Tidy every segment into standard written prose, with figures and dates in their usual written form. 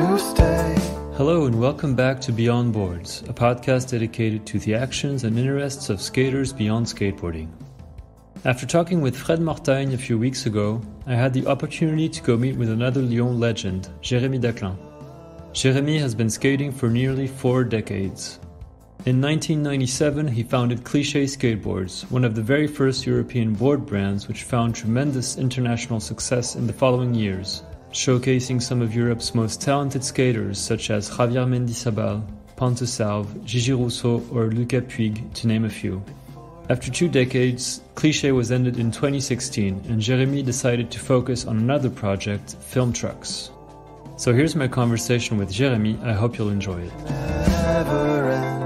to stay. Hello and welcome back to Beyond Boards, a podcast dedicated to the actions and interests of skaters beyond skateboarding. After talking with Fred Mortagne a few weeks ago, I had the opportunity to go meet with another Lyon legend, Jérémie Daclin. Jérémie has been skating for nearly 4 decades. In 1997, he founded Cliché skateboards, one of the very first European board brands which found tremendous international success in the following years, showcasing some of Europe's most talented skaters such as Javier Mendizabal, Pontesalve, Gigi Rousseau or Luca Puig, to name a few. After 2 decades, Cliché was ended in 2016 and Jérémie decided to focus on another project, Film Trucks. So here's my conversation with Jérémie. I hope you'll enjoy it. Never ends.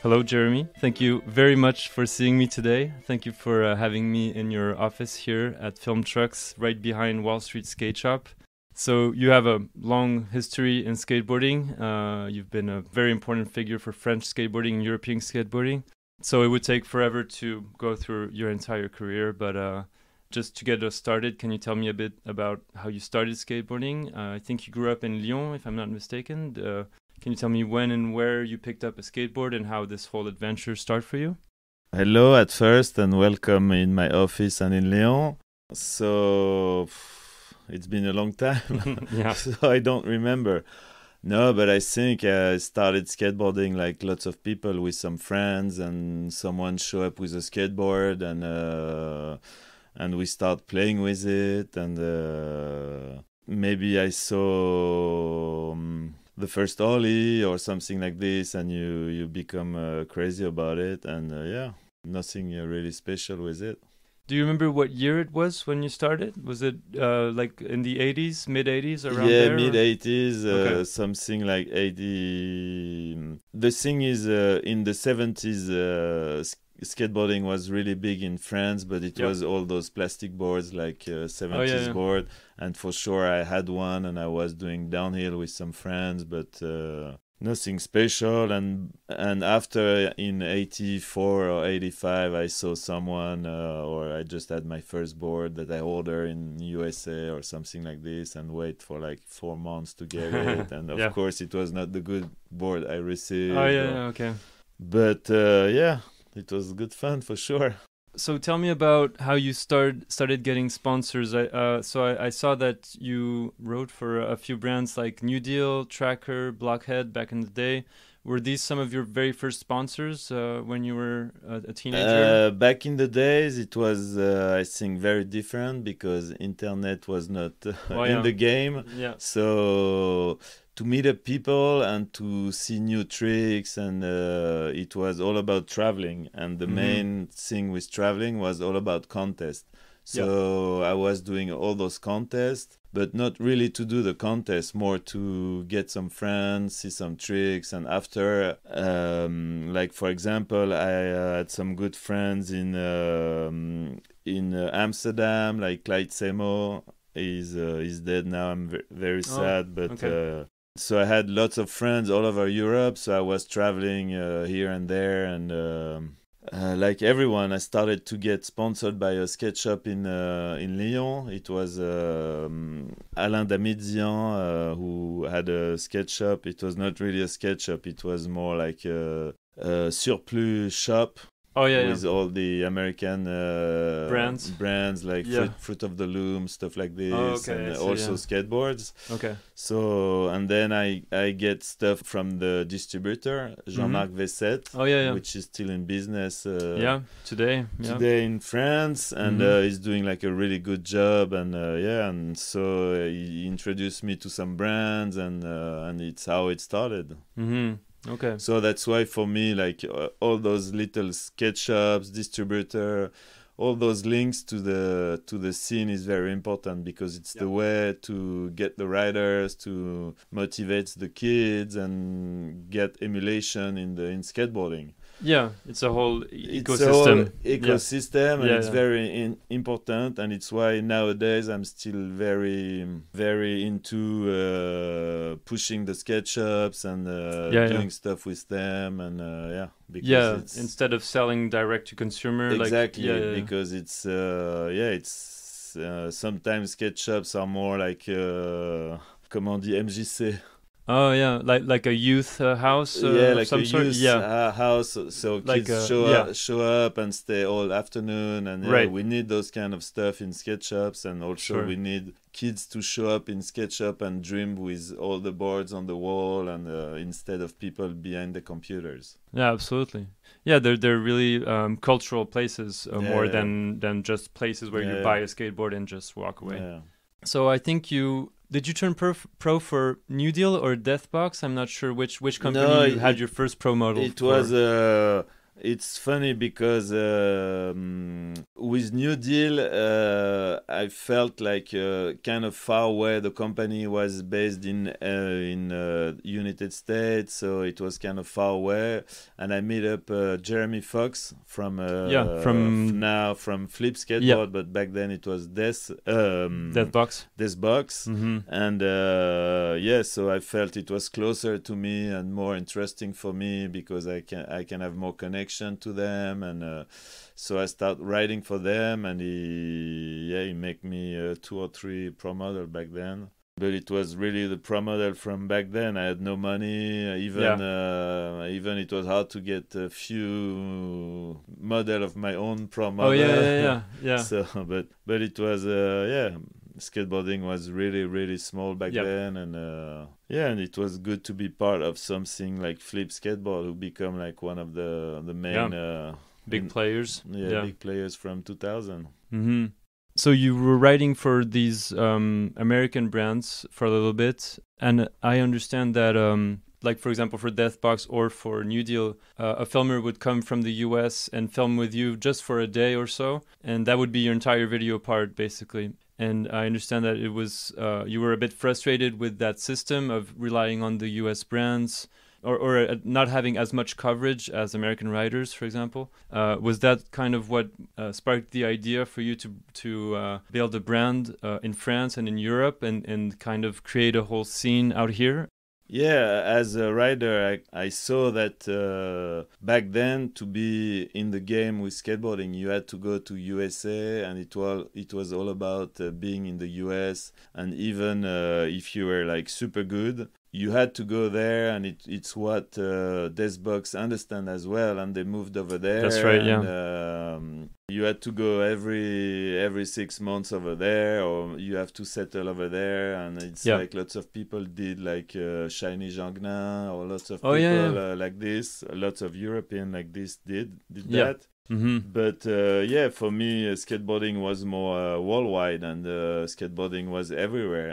Hello, Jérémie. Thank you very much for seeing me today. Thank you for having me in your office here at Film Trucks, right behind Wall Street Skate Shop. So you have a long history in skateboarding. You've been a very important figure for French skateboarding and European skateboarding. So it would take forever to go through your entire career, but just to get us started, can you tell me a bit about how you started skateboarding? I think you grew up in Lyon, if I'm not mistaken. Can you tell me when and where you picked up a skateboard and how this whole adventure started for you? Hello at first and welcome in my office and in Lyon. So it's been a long time, Yeah. so I don't remember. No, but I think I started skateboarding like lots of people with some friends and someone show up with a skateboard and we start playing with it and maybe I saw... the first ollie or something like this and you become crazy about it and nothing really special with it. Do you remember what year it was when you started? Was it like in the 80s, mid-80s, around yeah, there? mid-80s, Okay. something like 80. The thing is, in the 70s, skateboarding was really big in France, but it Yep. was all those plastic boards like 70s yeah. board. And for sure, I had one and I was doing downhill with some friends, but nothing special. And after in 84 or 85, I saw someone or I just had my first board that I ordered in USA or something like this and wait for like 4 months to get it. And of Yeah. course, it was not the good board I received. Oh, yeah, okay. But it was good fun for sure. So tell me about how you started getting sponsors. I saw that you wrote for a few brands like New Deal, Tracker, Blockhead back in the day. Were these some of your very first sponsors when you were a teenager? Back in the days, it was, I think, very different because internet was not in the game. Yeah. So to meet up people and to see new tricks and it was all about traveling. And the main thing with traveling was all about contests. So I was doing all those contests, but not really to do the contest, more to get some friends, see some tricks. And after, like for example, I had some good friends in Amsterdam, like Clyde Semo. He's dead now. I'm very sad, but okay. so I had lots of friends all over Europe. So I was traveling here and there, and like everyone, I started to get sponsored by a skate shop in Lyon. It was Alain Damidzian who had a skate shop. It was not really a skate shop. It was more like a surplus shop. Oh, yeah, with all the American brands like Fruit of the Loom, stuff like this, and also skateboards. Okay. So, and then I get stuff from the distributor, Jean-Marc Vessette, which is still in business today in France, and he's doing like a really good job, and so he introduced me to some brands, and it's how it started. Okay. So that's why for me, like all those little skate shops, distributor, all those links to the scene is very important because it's the way to get the riders, to motivate the kids and get emulation in skateboarding. Yeah, it's a whole It's a whole ecosystem. ecosystem, and Yeah, it's yeah. very important, and it's why nowadays I'm still very into pushing the skate shops and Yeah, doing yeah. stuff with them, and because Yeah, it's instead of selling direct to consumer, exactly like, yeah. because it's sometimes skate shops are more like comment on dit MJC. Oh yeah, like a youth house Yeah, of like a some sort. youth Yeah, house, so like kids yeah, show up and stay all afternoon, and right. we need those kind of stuff in skate shops, and also Sure. we need kids to show up in skate shop and dream with all the boards on the wall, and instead of people behind the computers. Yeah, absolutely. Yeah, they're really cultural places more Yeah. than just places where you Yeah. buy a skateboard and just walk away. Yeah. So I think did you turn pro for New Deal or Deathbox? I'm not sure which company No, you had your first pro model. It for. was it's funny because with New Deal I felt like kind of far away. The company was based in United States, so it was kind of far away, and I met up Jeremy Fox from from Flip Skateboard, but back then it was Deathbox. Mm-hmm. And so I felt it was closer to me and more interesting for me because I can have more connection to them, and so I start writing for them, and he made me 2 or 3 pro model back then. But it was really the pro model from back then. I had no money. Even it was hard to get a few model of my own pro model. Oh yeah. So, but it was skateboarding was really small back then, and and it was good to be part of something like Flip Skateboard, who become like one of the main big players. Big players from 2000. Mm-hmm. So you were writing for these American brands for a little bit, and I understand that like for example for Deathbox or for New Deal, a filmer would come from the US and film with you just for a day or so, and that would be your entire video part basically. And I understand that it was you were a bit frustrated with that system of relying on the US brands or not having as much coverage as American writers, for example. Was that kind of what sparked the idea for you to build a brand in France and in Europe and kind of create a whole scene out here? Yeah, as a writer, I saw that back then to be in the game with skateboarding, you had to go to USA, and it was all about being in the US. And even if you were like super good, you had to go there, and it's what Deathbox understand as well, and they moved over there. That's right, yeah. And, you had to go every 6 months over there, or you have to settle over there, and it's like lots of people did like Shiny Jeanglin, or lots of people like this, lots of European like this did that. Mm-hmm. But for me, skateboarding was more worldwide, and skateboarding was everywhere.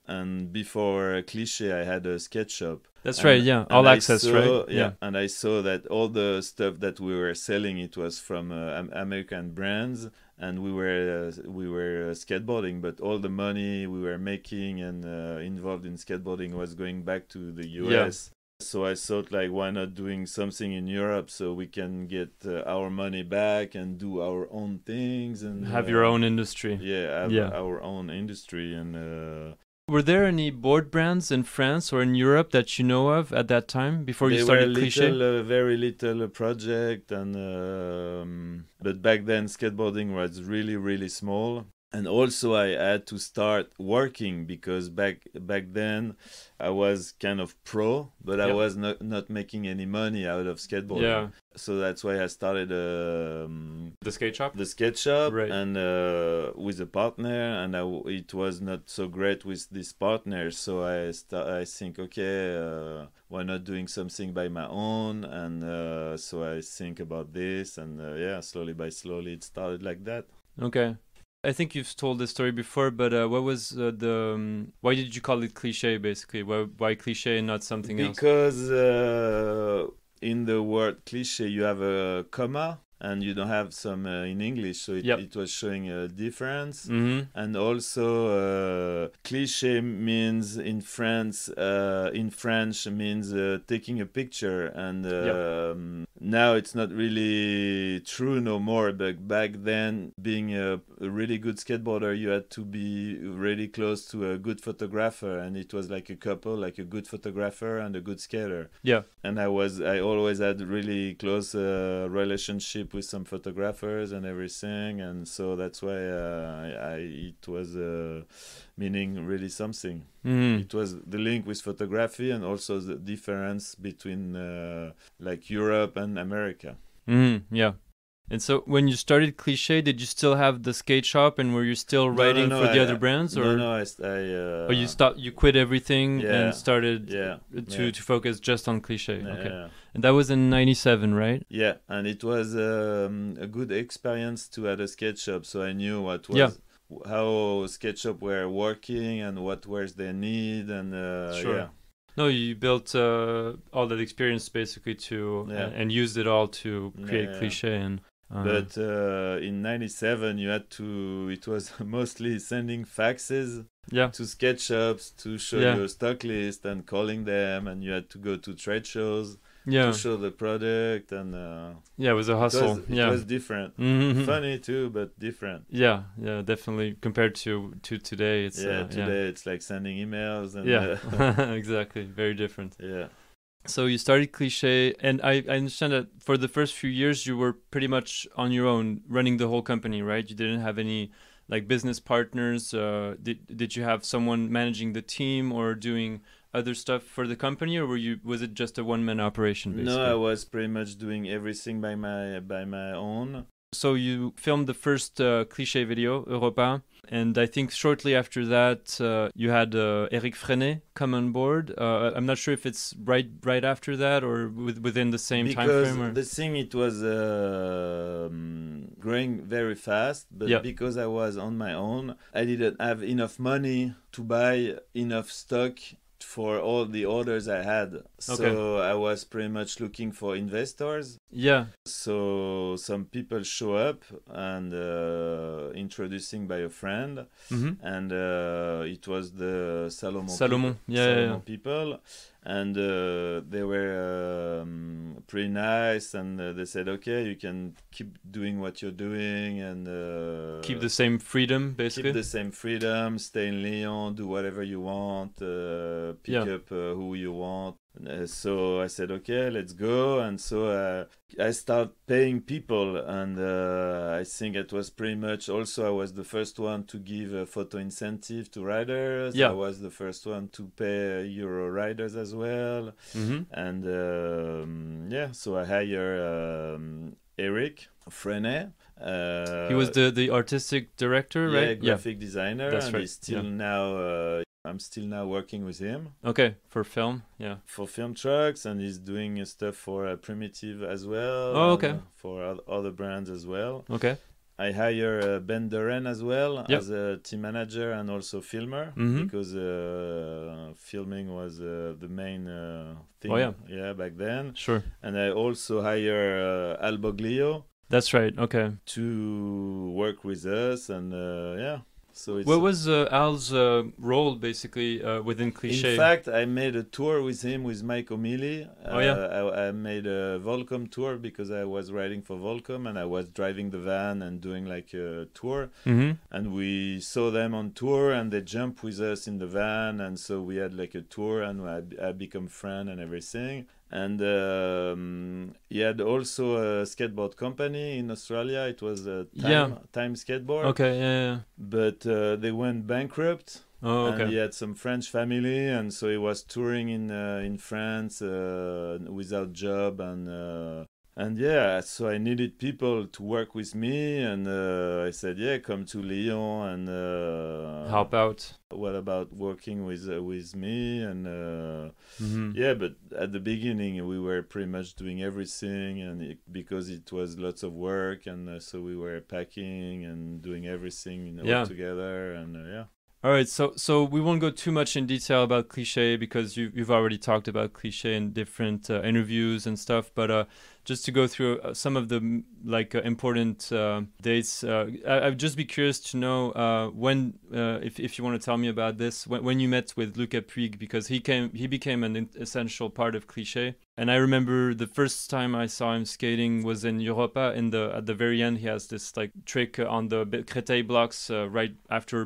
And before Cliché, I had a skate shop. That's right, yeah. All access, right? Yeah, and I saw that all the stuff that we were selling, it was from American brands, and we were skateboarding, but all the money we were making and involved in skateboarding was going back to the US. Yeah. So I thought, like, why not doing something in Europe so we can get our money back and do our own things and have your own industry. Our own industry. And were there any board brands in France or in Europe that you know of at that time before you started Cliché? Very little project, and but back then skateboarding was really small. And also I had to start working because back then I was kind of pro, but I was not making any money out of skateboarding. Yeah. So that's why I started the skate shop. Right. And with a partner, and it was not so great with this partner. So I think, okay, why not doing something by my own? And so I think about this, and slowly by slowly it started like that. Okay. I think you've told this story before, but what was why did you call it Cliché, basically? Why Cliché and not something else? Because in the word cliché, you have a comma, and you don't have some in English, so it was showing a difference. And also cliché means in French means taking a picture, and now it's not really true no more, but back then, being a really good skateboarder, you had to be really close to a good photographer, and it was like a couple, like a good photographer and a good skater. And I always had really close relationship with some photographers and everything, and so that's why it was meaning really something. It was the link with photography, and also the difference between like Europe and America. And so when you started Cliché, did you still have the skate shop, and were you still writing for the other brands? Or? Or you stopped, you quit everything and started to focus just on Cliché. Okay. And that was in 97, right? Yeah, and it was a good experience to have a skate shop, so I knew what was how skate shop were working and what was their need, and No, you built all that experience basically to and used it all to create Cliché. And but in 97 you had to, it was mostly sending faxes to skate shops to show your stock list and calling them, and you had to go to trade shows to show the product, and it was a hustle. It was different. Funny too, but different. Definitely compared to today. It's today it's like sending emails and exactly, very different. So you started Cliché, and I understand that for the first few years you were pretty much on your own, running the whole company, right? You didn't have any like business partners. Did you have someone managing the team or doing other stuff for the company, or was it just a one-man operation basically? No, I was pretty much doing everything by my own. So you filmed the first Cliché video, Europa, and I think shortly after that you had Eric Freinet come on board. I'm not sure if it's right after that or within the same time frame. Because the thing, it was growing very fast, but because I was on my own, I didn't have enough money to buy enough stock for all the orders I had. So I was pretty much looking for investors. So some people show up and introducing by a friend, and it was the Salomon people, and they were pretty nice, and they said, okay, you can keep doing what you're doing, and keep the same freedom, basically. Keep the same freedom, stay in Lyon, do whatever you want, pick up who you want. So I said, okay, let's go. And so I started paying people, and I think it was pretty much also I was the first one to give a photo incentive to riders. I was the first one to pay Euro riders as well. And so I hired Eric Freinet. He was the artistic director, right? Graphic designer. That's and right. He's still now... I'm still now working with him. Okay, for film, For film trucks, and he's doing stuff for Primitive as well. Oh, okay. For other brands as well. Okay. I hire Ben Duran as well as a team manager and also filmer, because filming was the main thing back then. Sure. And I also hire Al Boglio. That's right, okay. To work with us, and So it's what was Al's role basically within Cliché? In fact, I made a tour with him with Mike O'Mealy. I made a Volcom tour because I was riding for Volcom, and I was driving the van and doing like a tour. And we saw them on tour, and they jumped with us in the van, and so we had like a tour, and I become friend and everything. And he had also a skateboard company in Australia. It was Time Skateboard. Okay, But they went bankrupt. Oh, okay. And he had some French family, and so he was touring in France without job, and so I needed people to work with me, and I said, come to Lyon and help out. What about working with me? And but at the beginning we were pretty much doing everything, and because it was lots of work, and so we were packing and doing everything all together, and All right, so we won't go too much in detail about Cliché because you've already talked about Cliché in different interviews and stuff. But just to go through some of the important dates. I'd just be curious to know when, if you want to tell me about this, when you met with Luca Puig, because he became an essential part of Cliché. And I remember the first time I saw him skating was in Europa. At the very end, he has this like trick on the Créteil blocks right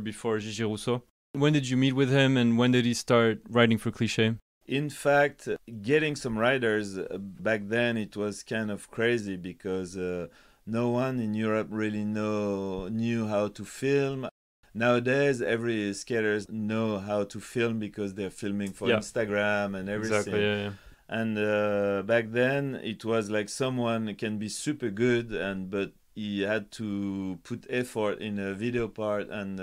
before Gigi Rousseau. When did you meet with him, and when did he start riding for Cliché? In fact, getting some riders back then, it was kind of crazy because no one in Europe really knew how to film. Nowadays, every skaters know how to film because they're filming for Instagram and everything. Exactly, yeah. And back then, it was like someone can be super good, but he had to put effort in a video part, and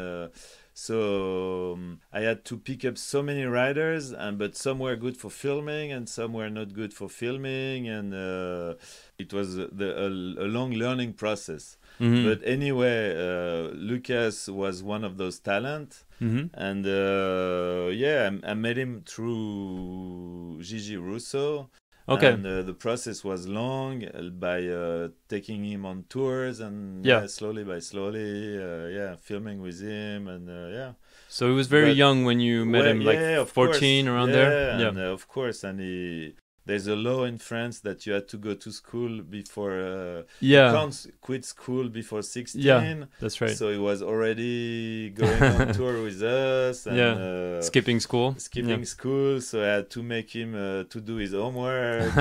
so I had to pick up so many riders, but some were good for filming and some were not good for filming, and it was a long learning process. Mm-hmm. But anyway, Lucas was one of those talents, and I met him through Gigi Rousseau. Okay. And the process was long by taking him on tours and slowly by slowly, filming with him and. So he was very young when you met him, like 14 course. around there. Yeah, and of course, and there's a law in France that you had to go to school before. You can't quit school before 16. Yeah, that's right. So he was already going on tour with us. And, skipping school. School. So I had to make him to do his homework.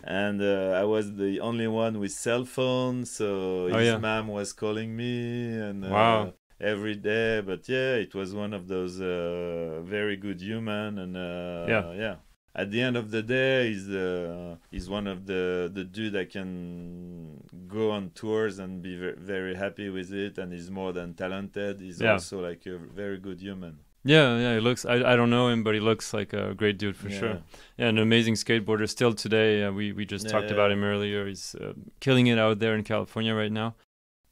And I was the only one with cell phone. So his mom was calling me. And wow. Every day. But it was one of those very good human. And at the end of the day, he's one of the dude that can go on tours and be very happy with it, and he's more than talented. He's also like a very good human. Yeah, he looks. I don't know him, but he looks like a great dude for sure. Yeah, an amazing skateboarder still today. We just talked about him earlier. He's killing it out there in California right now.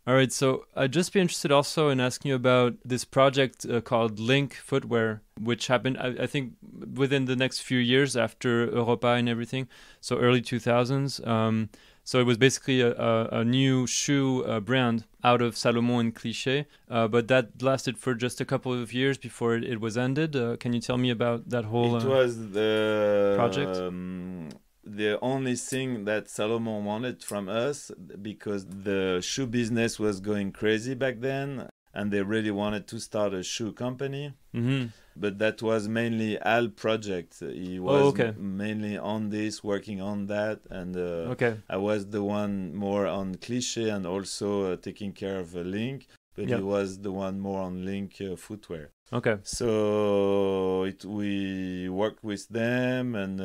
All right, so I'd just be interested also in asking you about this project called Link Footwear, which happened, I think, within the next few years after Europa and everything, so early 2000s. So it was basically a new shoe brand out of Salomon and Cliché, but that lasted for just a couple of years before it was ended. Can you tell me about that whole It was the project? The only thing that Salomon wanted from us, because the shoe business was going crazy back then, and they really wanted to start a shoe company. Mm-hmm. But that was mainly Al's project. He was mainly on this, working on that, and I was the one more on Cliché and also taking care of Link, but he was the one more on Link footwear. Okay. So we worked with them, and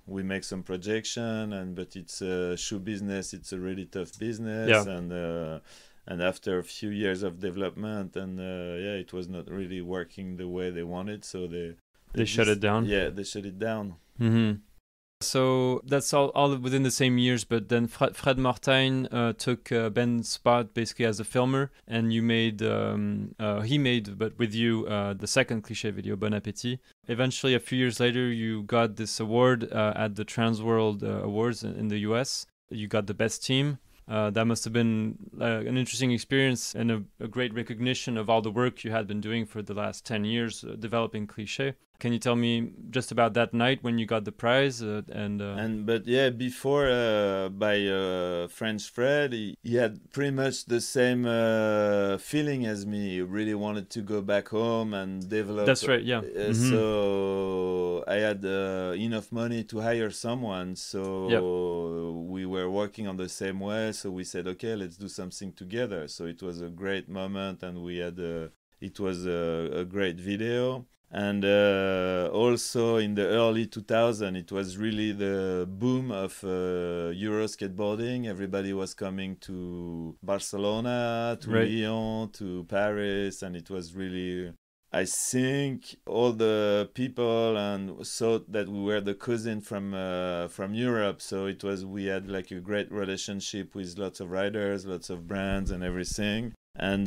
we make some projection, but it's a shoe business. It's a really tough business, and after a few years of development, and it was not really working the way they wanted, so they shut it down. Yeah, they shut it down. Mm-hmm. So that's all within the same years, but then Fred Martin took Ben's spot basically as a filmer, and he made, but with you, the second Cliché video, Bon Appétit. Eventually, a few years later, you got this award at the Trans World Awards in the US. You got the best team. That must have been an interesting experience and a great recognition of all the work you had been doing for the last 10 years developing Cliché. Can you tell me just about that night when you got the prize? Before by French Fred, he had pretty much the same feeling as me. He really wanted to go back home and develop. That's right, yeah. So I had enough money to hire someone. So we were working on the same way. So we said, okay, let's do something together. So it was a great moment, and it was a great video. And also in the early 2000s, it was really the boom of Euro skateboarding. Everybody was coming to Barcelona, to Lyon, to Paris, and it was really, I think, all the people and thought that we were the cousin from Europe. So we had like a great relationship with lots of riders, lots of brands, and everything. And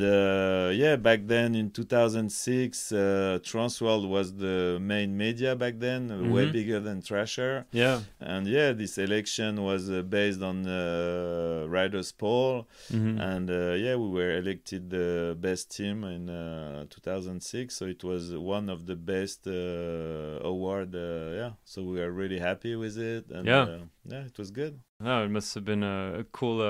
back then in 2006, Transworld was the main media back then, way bigger than Thrasher. Yeah. And this election was based on Riders Poll. And we were elected the best team in 2006. So it was one of the best award. So we are really happy with it. And it was good. Oh, it must have been a cool,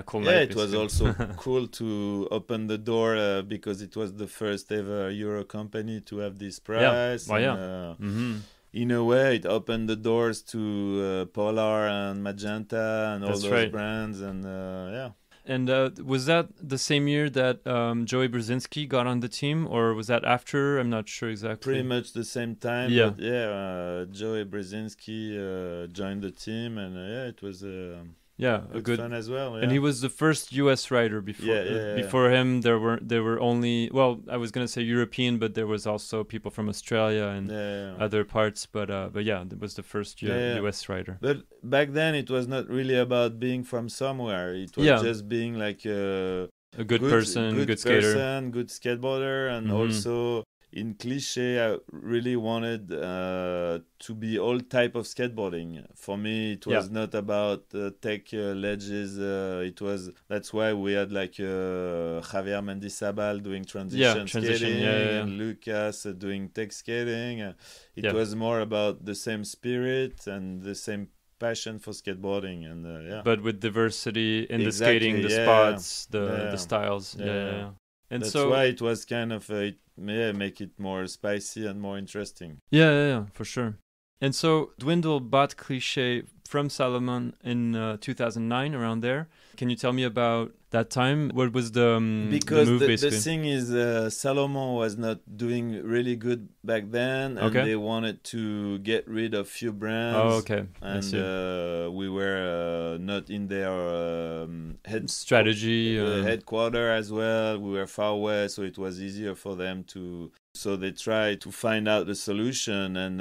cool night. Yeah, it was also cool to open the door because it was the first ever Euro company to have this prize. In a way, it opened the doors to Polar and Magenta and all those brands, and And was that the same year that Joey Brzezinski got on the team, or was that after? I'm not sure exactly. Pretty much the same time. Yeah. But Joey Brzezinski joined the team, and it was a good fun as well. Yeah. And he was the first U.S. rider before. Before him, there were only, well, I was gonna say European, but there was also people from Australia and other parts. But it was the first U.S. rider. But back then, it was not really about being from somewhere. It was just being like a good person, good skater, good skateboarder, and also. In Cliché, I really wanted to be all type of skateboarding. For me, it was not about tech ledges. That's why we had like Javier Mendizabal doing transition skating and Lucas doing tech skating. It was more about the same spirit and the same passion for skateboarding, and but with diversity in the skating, the spots, the styles. And that's so why it was kind of make it more spicy and more interesting. Yeah, for sure. And so Dwindle bought Cliché from Salomon in 2009, around there. Can you tell me about that time? What was the move, basically? The thing is, Salomon was not doing really good back then, and they wanted to get rid of few brands. Oh, okay. And we were not in their strategy headquarter as well. We were far away, so it was easier for them to. So they tried to find out the solution, and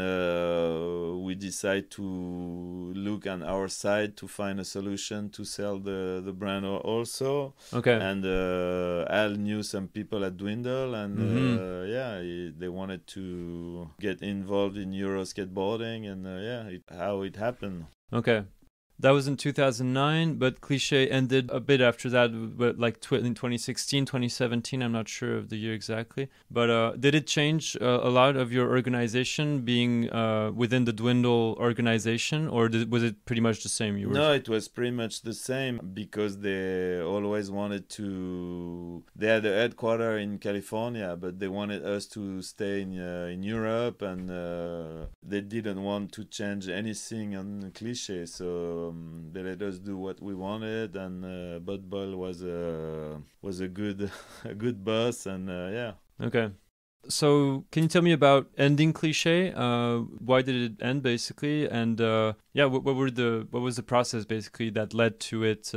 we decided to look on our side to find a solution to sell the brand also. Okay. And Al knew some people at Dwindle, and they wanted to get involved in Euro skateboarding, and how it happened. Okay. That was in 2009, but Cliché ended a bit after that, but like in 2016, 2017, I'm not sure of the year exactly. But did it change a lot of your organization being within the Dwindle organization, or was it pretty much the same? No, it was pretty much the same because they always wanted to... They had a headquarters in California, but they wanted us to stay in Europe, and they didn't want to change anything on Cliché, so... they let us do what we wanted, and Bud Ball was a good boss, and Okay. So can you tell me about ending Cliché? Why did it end, basically? And what was the process basically that led to it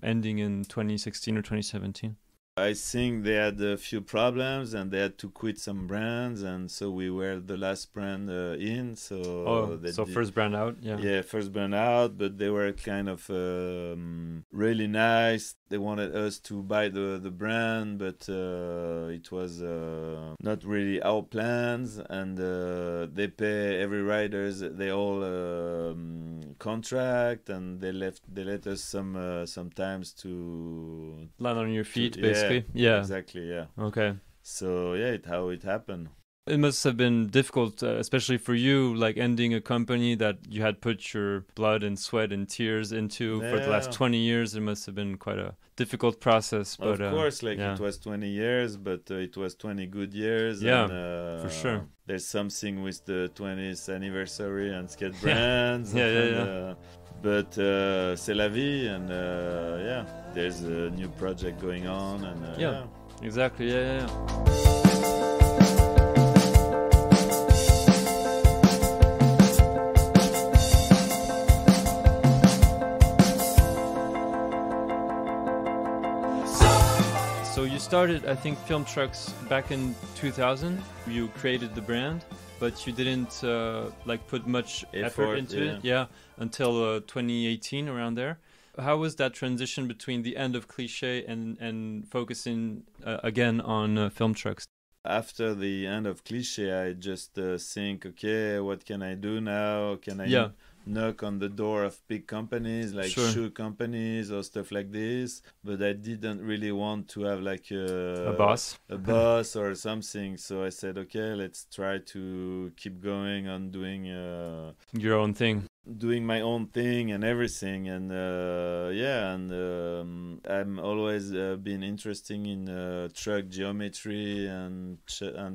ending in 2016 or 2017? I think they had a few problems and they had to quit some brands, and so we were the last brand in. So first brand out, first brand out, but they were kind of really nice. They wanted us to buy the brand, but it was not really our plans, and they pay every riders they all contract, and they let us sometimes to land on your feet, basically. Yeah, exactly. Yeah. Okay. So how it happened. It must have been difficult, especially for you, like ending a company that you had put your blood and sweat and tears into for the last 20 years. It must have been quite a difficult process. But of course, it was 20 years, but it was 20 good years. Yeah, and, for sure. There's something with the 20th anniversary and skate brands. But c'est la vie, and there's a new project going on, and exactly. Yeah. So you started, I think, Film Trucks back in 2000. You created the brand, but you didn't put much effort into it. Yeah, until 2018, around there. How was that transition between the end of Cliché and focusing again on film trucks? After the end of Cliché, I just think, okay, what can I do now? Can I knock on the door of big companies like shoe companies or stuff like this? But I didn't really want to have like a boss or something. So I said, okay, let's try to keep going on doing your own thing. Doing my own thing and everything, and I'm always been interested in truck geometry and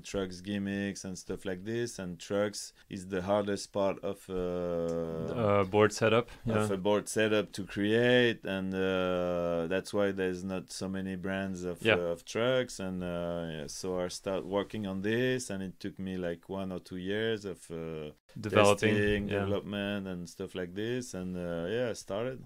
trucks gimmicks and stuff like this. And trucks is the hardest part of board setup, of a board setup to create, and that's why there's not so many brands of trucks. And so I start working on this, and it took me like 1 or 2 years of developing, development and stuff like this, and I started.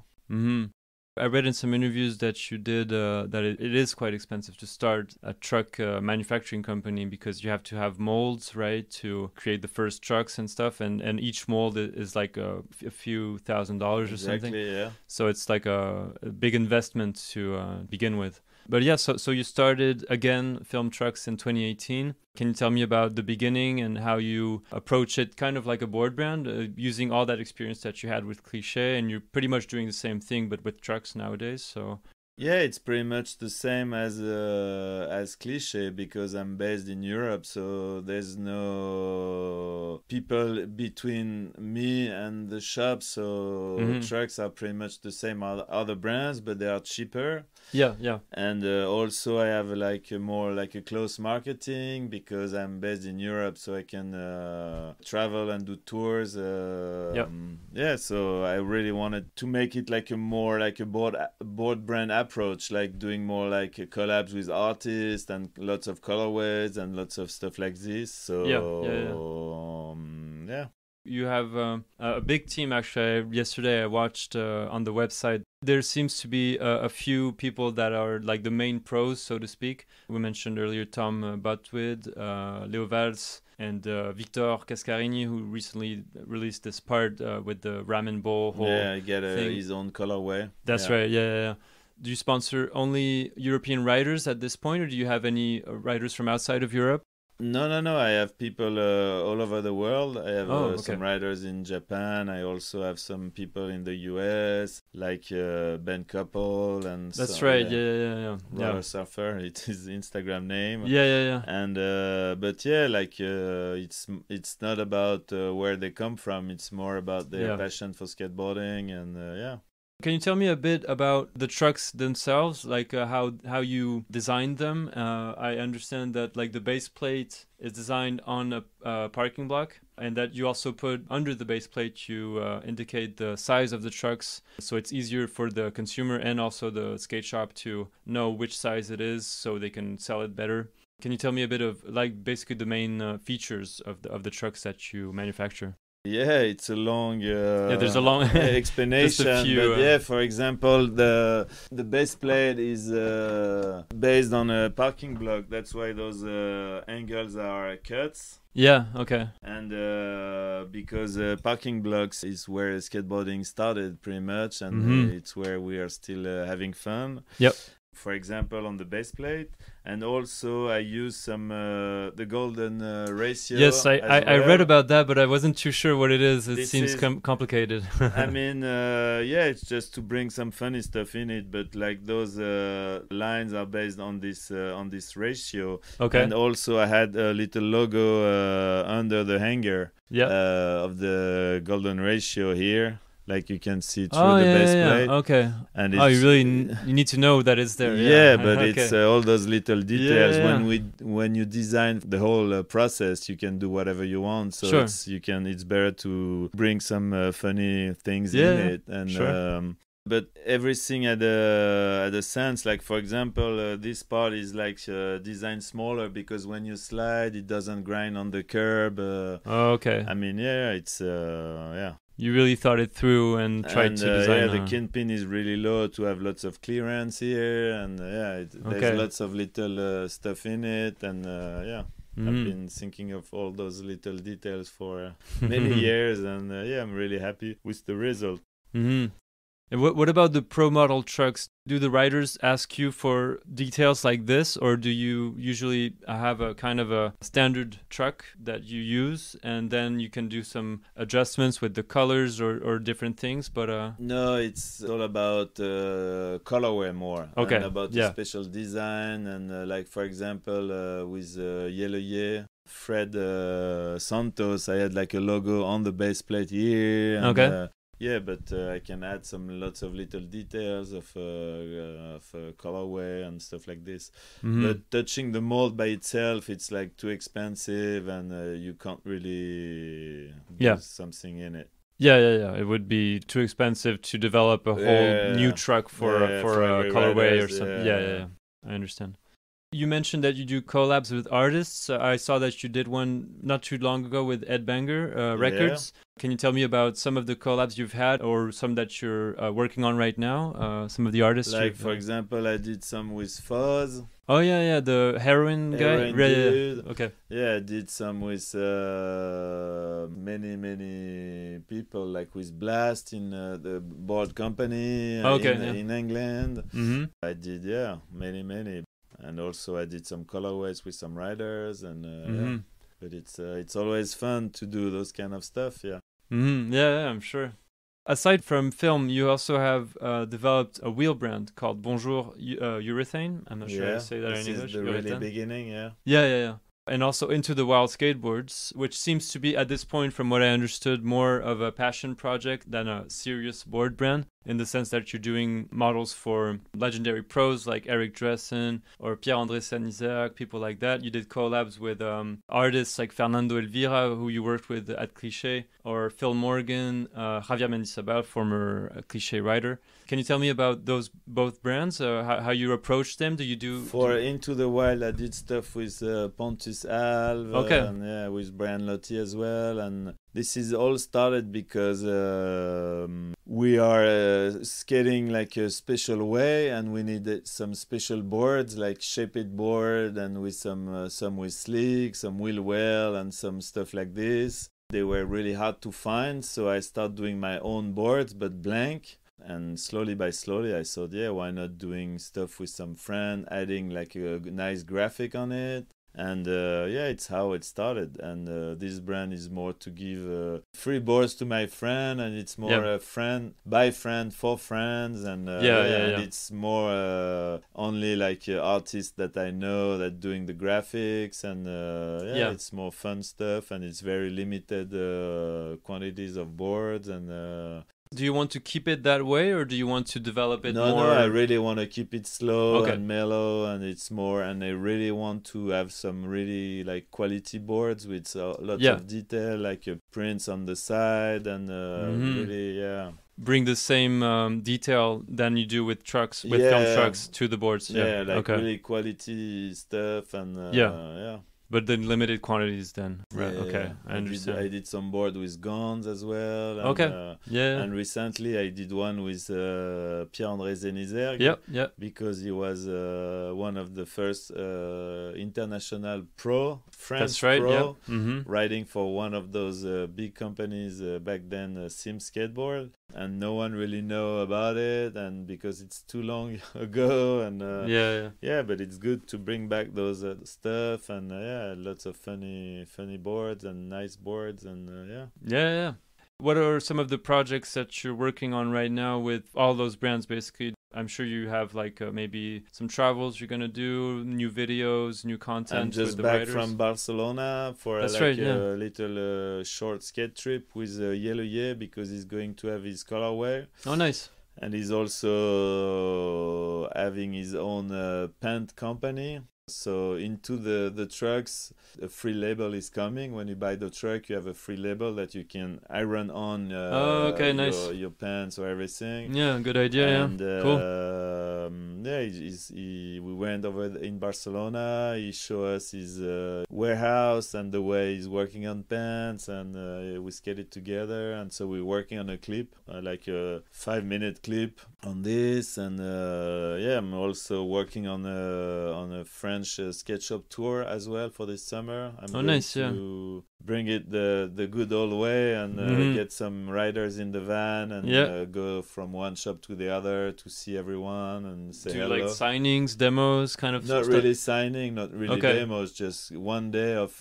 I read in some interviews that you did that it is quite expensive to start a truck manufacturing company, because you have to have molds, right, to create the first trucks and stuff, and each mold is like a few $1,000s or something. Yeah. So it's like a big investment to begin with. But yeah, so you started again Film Trucks in 2018. Can you tell me about the beginning and how you approach it, kind of like a board brand, using all that experience that you had with Cliché, and you're pretty much doing the same thing but with trucks nowadays? So yeah, it's pretty much the same as Cliché, because I'm based in Europe, so there's no people between me and the shop. So trucks are pretty much the same as other brands, but they are cheaper. Yeah. And also I have like more like a close marketing, because I'm based in Europe, so I can travel and do tours. So I really wanted to make it like a more like a board brand approach, like doing more like collabs with artists and lots of colorways and lots of stuff like this. So you have a big team. Actually, yesterday I watched on the website, there seems to be a few people that are like the main pros, so to speak. We mentioned earlier Tom Botwid, Leo Valls, and Victor Cascarini, who recently released this part with the ramen bowl whole thing. His own colorway. That's right, yeah. Do you sponsor only European riders at this point, or do you have any riders from outside of Europe? No. I have people all over the world. I have some riders in Japan. I also have some people in the US, like Ben Couple and. That's right. Yeah. Roller Surfer. It's his Instagram name. Yeah. And but yeah, like it's not about where they come from. It's more about their passion for skateboarding, and Can you tell me a bit about the trucks themselves, like how you designed them? I understand that like the base plate is designed on a parking block, and that you also put under the base plate, you indicate the size of the trucks, so it's easier for the consumer and also the skate shop to know which size it is, so they can sell it better. Can you tell me a bit of like basically the main features of the trucks that you manufacture? Yeah, it's a long there's a long explanation. Just a few, but yeah, for example, the base plate is based on a parking block. That's why those angles are cuts. Yeah, okay. And because parking blocks is where skateboarding started pretty much, and it's where we are still having fun. Yep. For example, on the base plate, and also I use some the golden ratio. Yes, I read about that, but I wasn't too sure what it is. It seems complicated. I mean, it's just to bring some funny stuff in it, but like those lines are based on this ratio. Okay. And also I had a little logo under the hanger of the golden ratio here. Like you can see through the base plate. Okay. And you need to know that it's there. Yeah, but it's all those little details. When you design the whole process, you can do whatever you want. So it's better to bring some funny things in it. And but everything had a sense. Like for example, this part is like designed smaller because when you slide, it doesn't grind on the curb. Okay. I mean, it's You really thought it through and tried to design. The kingpin is really low to have lots of clearance here, and there's lots of little stuff in it, and I've been thinking of all those little details for many years, and I'm really happy with the result. And what about the pro model trucks? Do the riders ask you for details like this, or do you usually have a kind of a standard truck that you use, and then you can do some adjustments with the colors or different things? But No, it's all about colorway more. Okay, And about the yeah. special design. And like, for example, with Yellow Ye, Fred Santos, I had like a logo on the base plate here. And, Okay. yeah, but I can add lots of little details of colorway and stuff like this. Mhm. But touching the mold by itself, it's like too expensive, and you can't really Yeah. do something in it. Yeah. It would be too expensive to develop a whole new truck for a every colorway or riders, something. Yeah. I understand. You mentioned that you do collabs with artists. I saw that you did one not too long ago with Ed Banger Records. Can you tell me about some of the collabs you've had, or some that you're working on right now? Some of the artists Like, you've... for example, I did some with Fuzz. Oh, yeah, the heroin guy? Heroin Yeah. dude. Okay. Yeah, I did some with many people, like with Blast in the board company in England. Mm-hmm. I did, many. And also I did some colorways with some riders, and Mm-hmm. but it's always fun to do those kind of stuff. Yeah. Mm-hmm. Yeah, I'm sure. Aside from film, you also have developed a wheel brand called Bonjour Urethane. I'm not sure how to say that this in is English. the really Urethane. beginning. Yeah. Yeah. And also Into the Wild Skateboards, which seems to be, at this point, from what I understood, more of a passion project than a serious board brand, in the sense that you're doing models for legendary pros like Eric Dressen or Pierre-André Saint-Isaac, people like that. You did collabs with artists like Fernando Elvira, who you worked with at Cliché, or Phil Morgan, Javier Mendizabal, former Cliché writer. Can you tell me about those both brands, how you approach them? Do you do... For Into the Wild, I did stuff with Pontus Alv, Okay. And with Brian Lotti as well. And this is all started because we are skating like a special way, and we needed some special boards, like shaped board, and with some with slick, some wheel well, and some stuff like this. They were really hard to find, so I started doing my own boards, but blank. And slowly by slowly, I thought, why not doing stuff with some friend, adding like a nice graphic on it. And it's how it started. And this brand is more to give free boards to my friend, and it's more a friend by friend for friends. And and it's more only like artists that I know that doing the graphics, and it's more fun stuff, and it's very limited quantities of boards. And do you want to keep it that way, or do you want to develop it more? No, I really want to keep it slow and mellow, and it's more, and I really want to have some really like quality boards with lots of detail, like prints on the side, and really, bring the same detail than you do with trucks, with film trucks, to the boards. Really quality stuff, and But then limited quantities then. Right. Okay. I understand. I did some board with guns as well. And, And recently I did one with Pierre-André Saint-Isaac. Yep. Because he was one of the first international French pro, riding for one of those big companies back then, Sim Skateboard. And no one really know about it, and because it's too long ago, and but it's good to bring back those stuff, and lots of funny boards and nice boards, and What are some of the projects that you're working on right now with all those brands? Basically, I'm sure you have like maybe some travels you're gonna do, new videos, new content. I'm just with the back writers. from Barcelona for a little short skate trip with Yellow Ye, because he's going to have his colorway. Oh, nice. And he's also having his own pant company. So into the trucks, a free label is coming. When you buy the truck, you have a free label that you can iron on nice. your pants or everything. Yeah, good idea. And, cool. We went over in Barcelona. He showed us his warehouse and the way he's working on pants, and we skated together. And so we're working on a clip, like a 5-minute clip on this. And I'm also working on a French skate shop tour as well for this summer. I'm going nice, to bring it the good old way and get some riders in the van and go from one shop to the other to see everyone and say hello. Do like signings, demos, kind of Not stuff? really signing, not really demos, just one day of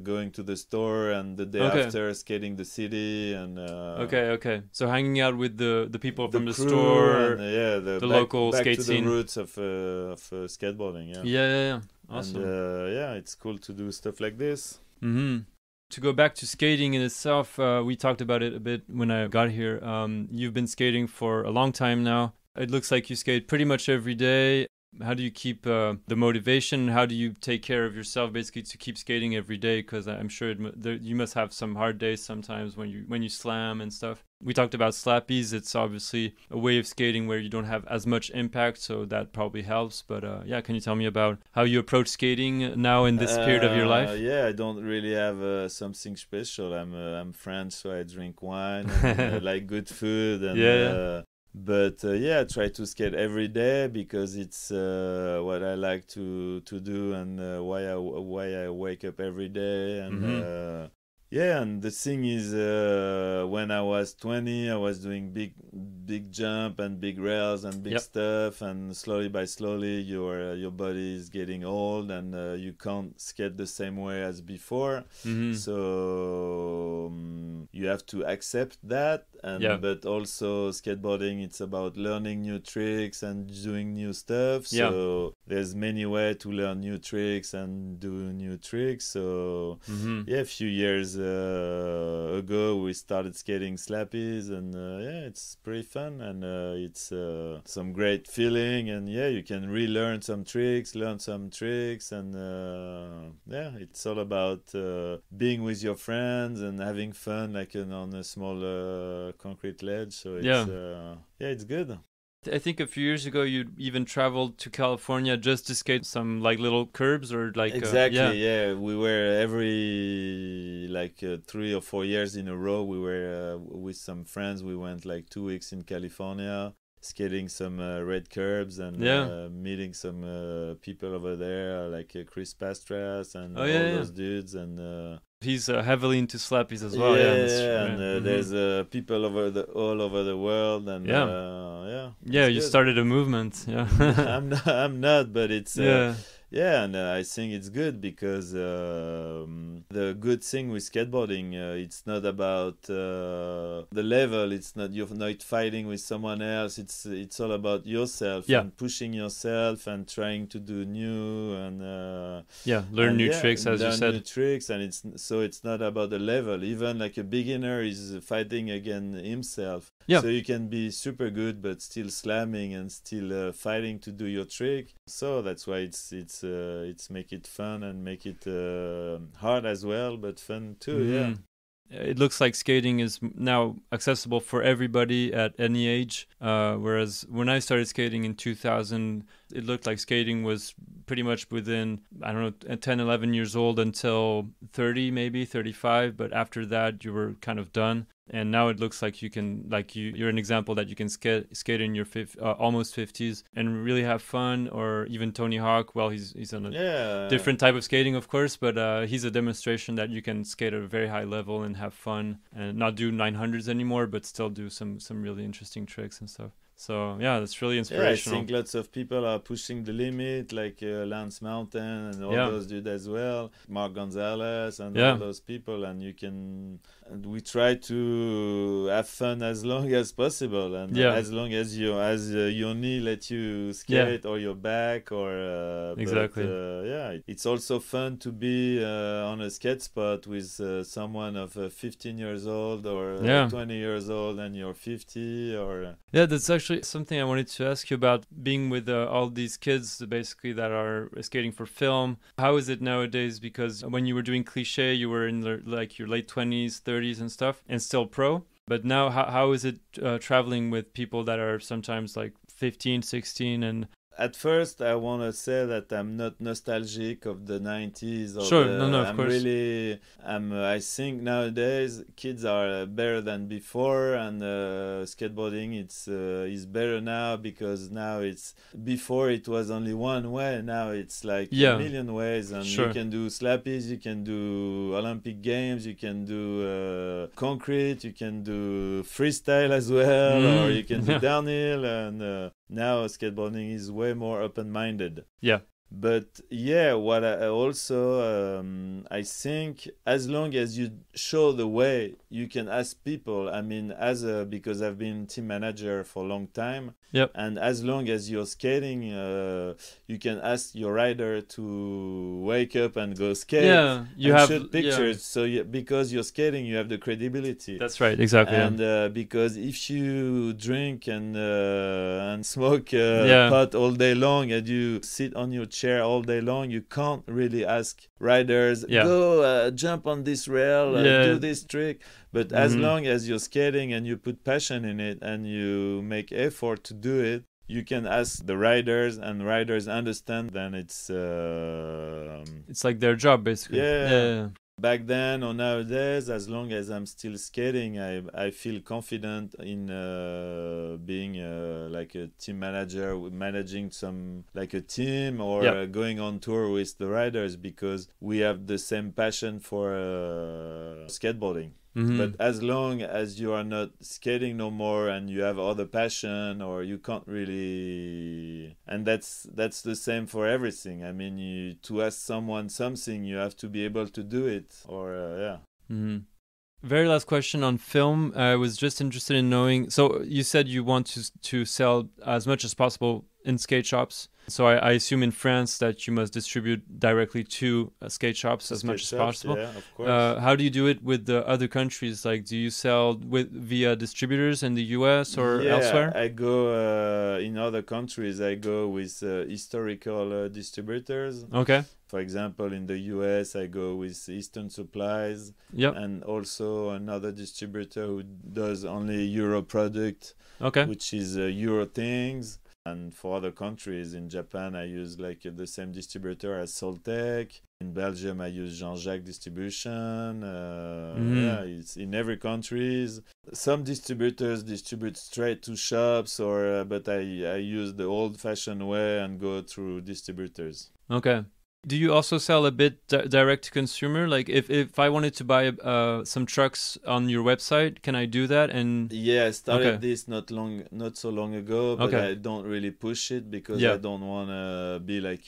going to the store and the day after skating the city and okay. So hanging out with the people from the crew store, and, the local back skate to scene. the roots of skateboarding. Yeah. Awesome. And it's cool to do stuff like this. To go back to skating in itself, we talked about it a bit when I got here. You've been skating for a long time now. It looks like you skate pretty much every day. How do you keep the motivation? How do you take care of yourself basically to keep skating every day? Because I'm sure you must have some hard days sometimes when you slam and stuff. We talked about slappies. It's obviously a way of skating where you don't have as much impact, so that probably helps. But can you tell me about how you approach skating now in this period of your life? I don't really have something special. I'm French, so I drink wine and I like good food. And, But I try to skate every day because it's what I like to do and why I wake up every day and and the thing is when I was 20 I was doing big jump and big rails and big stuff, and slowly by slowly your body is getting old and you can't skate the same way as before. So you have to accept that. And but also skateboarding, it's about learning new tricks and doing new stuff. So there's many ways to learn new tricks and do new tricks. So a few years ago we started skating slappies, and it's pretty fun, and it's some great feeling, and you can relearn some tricks, and it's all about being with your friends and having fun, like on a small concrete ledge. So it's it's good. I think a few years ago you even traveled to California just to skate some like little curbs or like exactly. We were every 3 or 4 years in a row. We were with some friends. We went like 2 weeks in California, skating some red curbs and meeting some people over there like Chris Pastras and those dudes. And he's heavily into slappies as well. There's people all over the world, and you started a movement. I'm not, but it's and I think it's good because the good thing with skateboarding, it's not about the level. It's not, you're not fighting with someone else. It's all about yourself and pushing yourself and trying to do new and learn new tricks, as you said. New tricks, and it's not about the level. Even like a beginner is fighting against himself. So you can be super good but still slamming and still fighting to do your trick. So that's why it's make it fun and make it hard as well, but fun too. It looks like skating is now accessible for everybody at any age, whereas when I started skating in 2000, it looked like skating was pretty much within, 10, 11 years old until 30, maybe 35, but after that you were kind of done. And now it looks like you can, you're an example that you can skate in your almost 50s and really have fun. Or even Tony Hawk, he's on a different type of skating, of course, but he's a demonstration that you can skate at a very high level and have fun and not do 900s anymore, but still do some really interesting tricks and stuff. So that's really inspirational. I think lots of people are pushing the limit, like Lance Mountain and all those dudes as well, Mark Gonzalez and all those people, and we try to have fun as long as possible, and as long as your knee let you skate or your back or exactly. It's also fun to be on a skate spot with someone of 15 years old or 20 years old and you're 50 or that's actually something I wanted to ask you about, being with all these kids basically that are skating for film. How is it nowadays? Because when you were doing Cliché, you were in your late 20s, 30s and stuff, and still pro. But now how is it traveling with people that are sometimes like 15, 16 and at first, I want to say that I'm not nostalgic of the 90s. Or Sure, no, of course. I think nowadays kids are better than before, and skateboarding is better now because now before it was only one way. Now it's like a million ways, and you can do slappies, you can do Olympic Games, you can do concrete, you can do freestyle as well, or you can do downhill, and now skateboarding is way more open-minded. Yeah. But yeah, what I also I think as long as you show the way, you can ask people. I mean, because I've been team manager for a long time, and as long as you're skating, you can ask your rider to wake up and go skate. Yeah, you have shoot pictures. So because you're skating, you have the credibility. That's right, exactly. And because if you drink and smoke pot all day long and you sit on your chair all day long, you can't really ask riders, go jump on this rail, do this trick. But as long as you're skating and you put passion in it and you make effort to do it, you can ask the riders, and riders understand. Then it's like their job, basically. Yeah. Back then or nowadays, as long as I'm still skating, I feel confident in being like a team manager, managing like a team, or going on tour with the riders, because we have the same passion for skateboarding. But as long as you are not skating no more and you have other passion, or you can't really, and that's the same for everything. I mean, to ask someone something, you have to be able to do it, or Very last question on film. I was just interested in knowing, so you said you want to sell as much as possible in skate shops. So I assume in France that you must distribute directly to skate shops as much as possible. Yeah, of course. How do you do it with the other countries? Like, do you sell via distributors in the US or elsewhere? I go in other countries. I go with historical distributors. Okay. For example, in the US, I go with Eastern Supplies, and also another distributor who does only Euro product, which is Euro Things. And for other countries, in Japan, I use like the same distributor as Soltec. In Belgium, I use Jean-Jacques Distribution. It's in every country. Some distributors distribute straight to shops, but I use the old-fashioned way and go through distributors. Okay. Do you also sell a bit direct to consumer? Like if I wanted to buy some trucks on your website, can I do that? And I started this not so long ago, but I don't really push it because I don't want to be like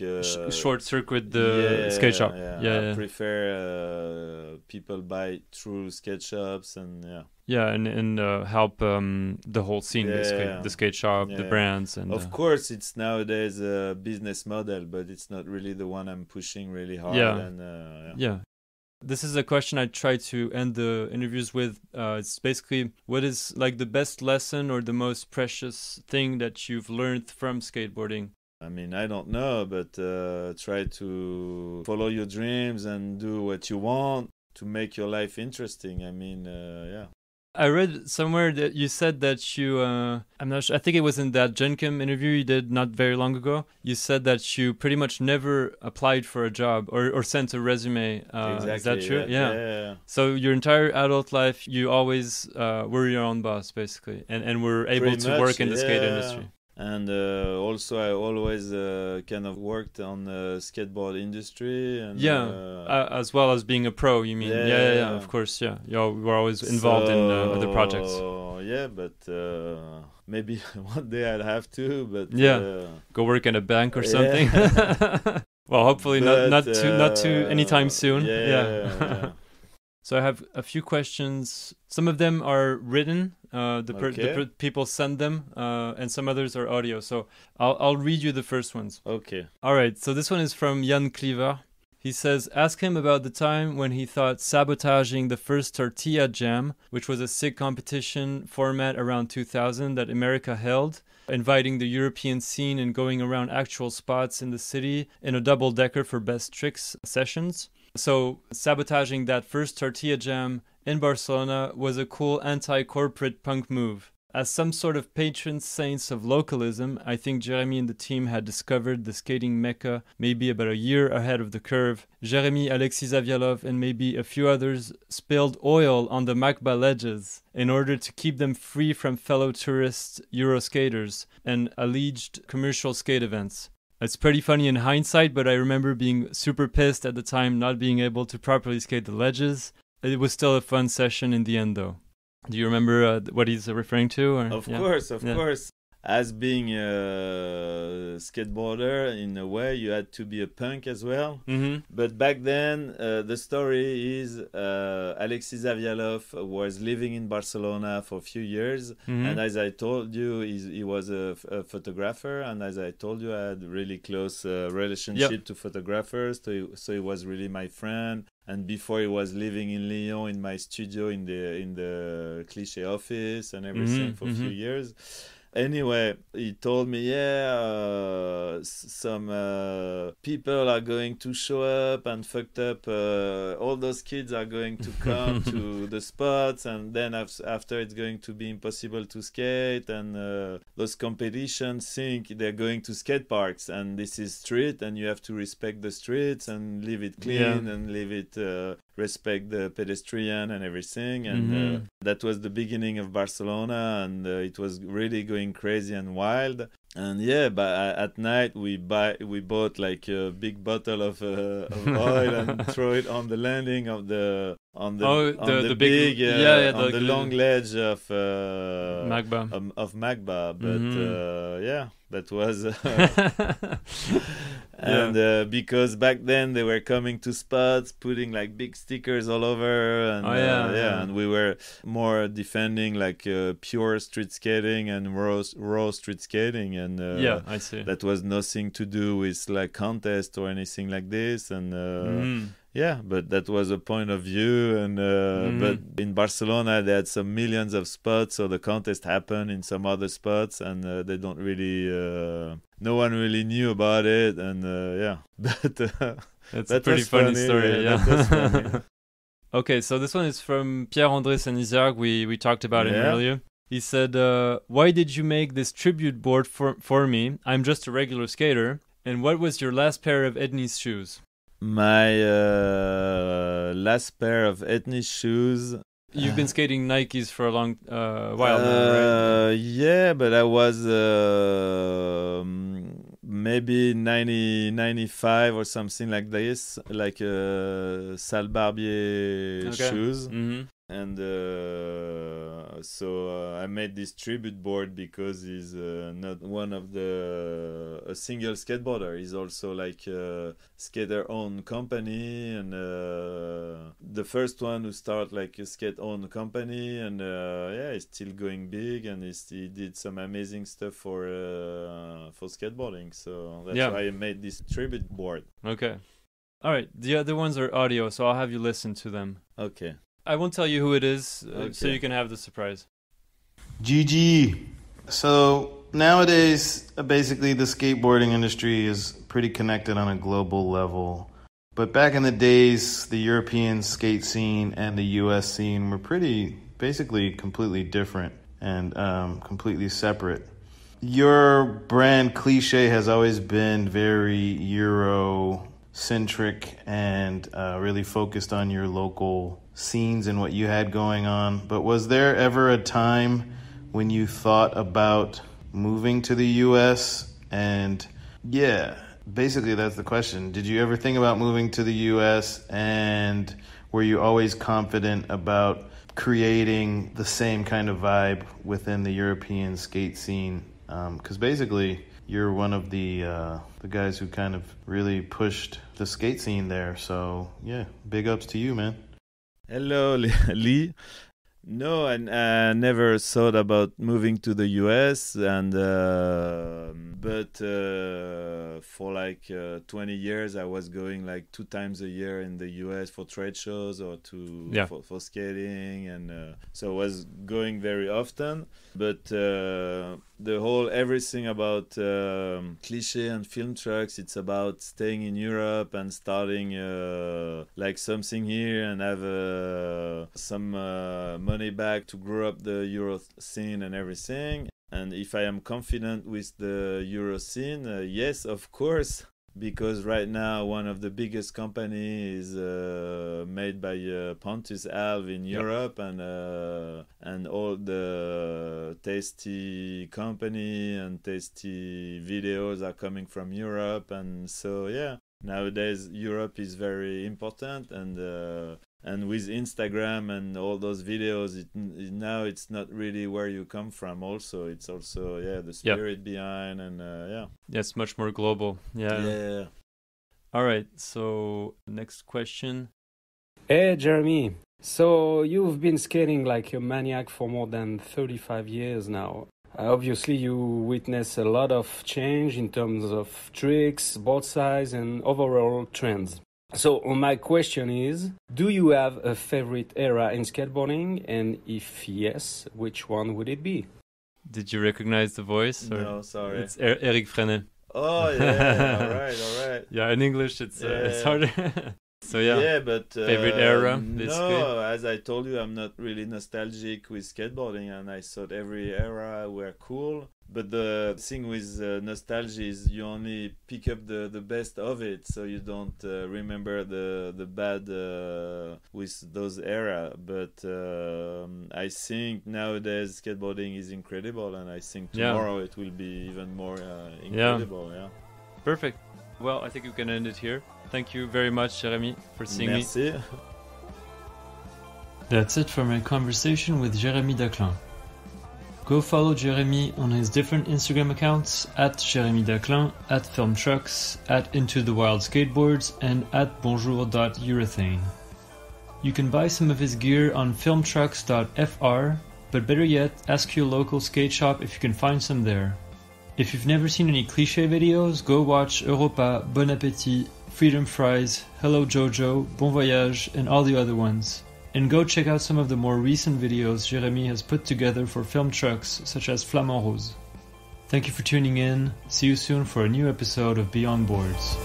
short circuit the skate shop. I prefer people buy through skate shops and and help the whole scene, basically, the skate shop, the brands, and of course it's nowadays a business model, but it's not really the one I'm pushing really hard. This is a question I try to end the interviews with. It's basically, what is like the best lesson or the most precious thing that you've learned from skateboarding? I mean, I don't know, but try to follow your dreams and do what you want to make your life interesting. I mean, I read somewhere that you said that you, I'm not sure, I think it was in that Gencom interview you did not very long ago. You said that you pretty much never applied for a job or sent a resume. Exactly, is that true? Yeah. So your entire adult life, you always were your own boss, basically, and were able to work in the skate industry. And also I always kind of worked on the skateboard industry. And, as well as being a pro, you mean? Yeah, of course, yeah. You were always involved in other projects. Yeah, but maybe one day I'd have to, but... go work in a bank or something. Well, hopefully not too anytime soon. Yeah. So I have a few questions. Some of them are written. The people send them, and some others are audio. So I'll read you the first ones. Okay. All right. So this one is from Jan Cleaver. He says, ask him about the time when he thought sabotaging the first Tortilla Jam, which was a SIG competition format around 2000 that America held, inviting the European scene and going around actual spots in the city in a double-decker for best tricks sessions. So sabotaging that first Tortilla Jam in Barcelona was a cool anti-corporate punk move. As some sort of patron saints of localism, I think Jérémie and the team had discovered the skating mecca maybe about a year ahead of the curve. Jérémie, Alexis Zavialov, and maybe a few others spilled oil on the Magba ledges in order to keep them free from fellow tourist Euroskaters and alleged commercial skate events. It's pretty funny in hindsight, but I remember being super pissed at the time not being able to properly skate the ledges. It was still a fun session in the end, though. Do you remember what he's referring to? Or? Of course. As being a skateboarder, in a way, you had to be a punk as well. Mm-hmm. But back then, the story is Alexis Zavialov was living in Barcelona for a few years. Mm-hmm. And as I told you, he was a photographer. And as I told you, I had a really close relationship to photographers. So he was really my friend. And before he was living in Lyon in my studio in the Cliché office and everything for a few years. Anyway, he told me, some people are going to show up and fucked up. All those kids are going to come to the spots, and then after it's going to be impossible to skate. And those competitions think they're going to skate parks, and this is street, and you have to respect the streets and leave it clean and leave it respect the pedestrian and everything. And that was the beginning of Barcelona, and it was really going crazy and wild. And but at night we bought like a big bottle of oil and throw it on the landing of the big long ledge of Magba. But that was and because back then they were coming to spots, putting like big stickers all over, and and we were more defending like pure street skating and raw street skating, and I see. that was nothing to do with like contest or anything like this. And but that was a point of view. And but in Barcelona they had some millions of spots, so the contest happened in some other spots, and they don't really no one really knew about it. And but it's a pretty funny story. That was funny. Okay, so this one is from Pierre-André Senizargue. We talked about him earlier. He said, why did you make this tribute board for me? I'm just a regular skater. And what was your last pair of Edney's shoes? My last pair of Edney's shoes. You've been skating Nikes for a long while now, right? Yeah, but I was maybe 95 or something like this, like Salle Barbier shoes. Mm-hmm. And so I made this tribute board because he's not one of a single skateboarder. He's also like a skater-owned company, and the first one who started like a skate-owned company, and he's still going big, and he did some amazing stuff for skateboarding. So that's why I made this tribute board. Okay. All right. The other ones are audio, so I'll have you listen to them. Okay. I won't tell you who it is, so you can have the surprise. GG. So nowadays, basically the skateboarding industry is pretty connected on a global level. But back in the days, the European skate scene and the US scene were basically completely different and completely separate. Your brand Cliché has always been very Euro-centric and really focused on your local scenes and what you had going on. But was there ever a time when you thought about moving to the US? And basically that's the question. Did you ever think about moving to the US, and were you always confident about creating the same kind of vibe within the European skate scene? Because basically you're one of the guys who kind of really pushed the skate scene there. So big ups to you, man. Hello, Lee. No, I never thought about moving to the US, and but for like 20 years I was going like 2 times a year in the US for trade shows or for skating, and so I was going very often. But the whole everything about Cliché and film trucks, it's about staying in Europe and starting like something here and have some money back to grow up the Euro scene and everything. And if I am confident with the Euro scene, yes, of course, because right now one of the biggest companies is made by Pontus Alv in Europe, and all the tasty company and tasty videos are coming from Europe, and so yeah, nowadays Europe is very important, and with Instagram and all those videos, now it's not really where you come from. Also, it's also the spirit behind, and yeah, it's much more global. Yeah. All right. So next question. Hey, Jérémie. So you've been skating like a maniac for more than 35 years now. Obviously, you witness a lot of change in terms of tricks, board size, and overall trends. So my question is, do you have a favorite era in skateboarding? And if yes, which one would it be? Did you recognize the voice? Or? No, sorry. It's Eric Frenet. Oh, yeah. all right. Yeah, in English it's harder. So yeah, but favorite era, basically. No, as I told you, I'm not really nostalgic with skateboarding, and I thought every era were cool. But the thing with nostalgia is you only pick up the best of it, so you don't remember the bad with those era. But I think nowadays skateboarding is incredible, and I think tomorrow it will be even more incredible. Yeah. Perfect. Well, I think we can end it here. Thank you very much, Jérémie, for seeing me. That's it for my conversation with Jérémie Daclin. Go follow Jérémie on his different Instagram accounts at Jérémie Daclin, at Film Trucks, at Into the Wild Skateboards, and at Bonjour Urethane. You can buy some of his gear on filmtrucks.fr, but better yet, ask your local skate shop if you can find some there. If you've never seen any Cliché videos, go watch Europa, Bon Appétit, Freedom Fries, Hello Jojo, Bon Voyage, and all the other ones. And go check out some of the more recent videos Jérémie has put together for film trucks, such as Flamand Rose. Thank you for tuning in. See you soon for a new episode of Beyond Boards.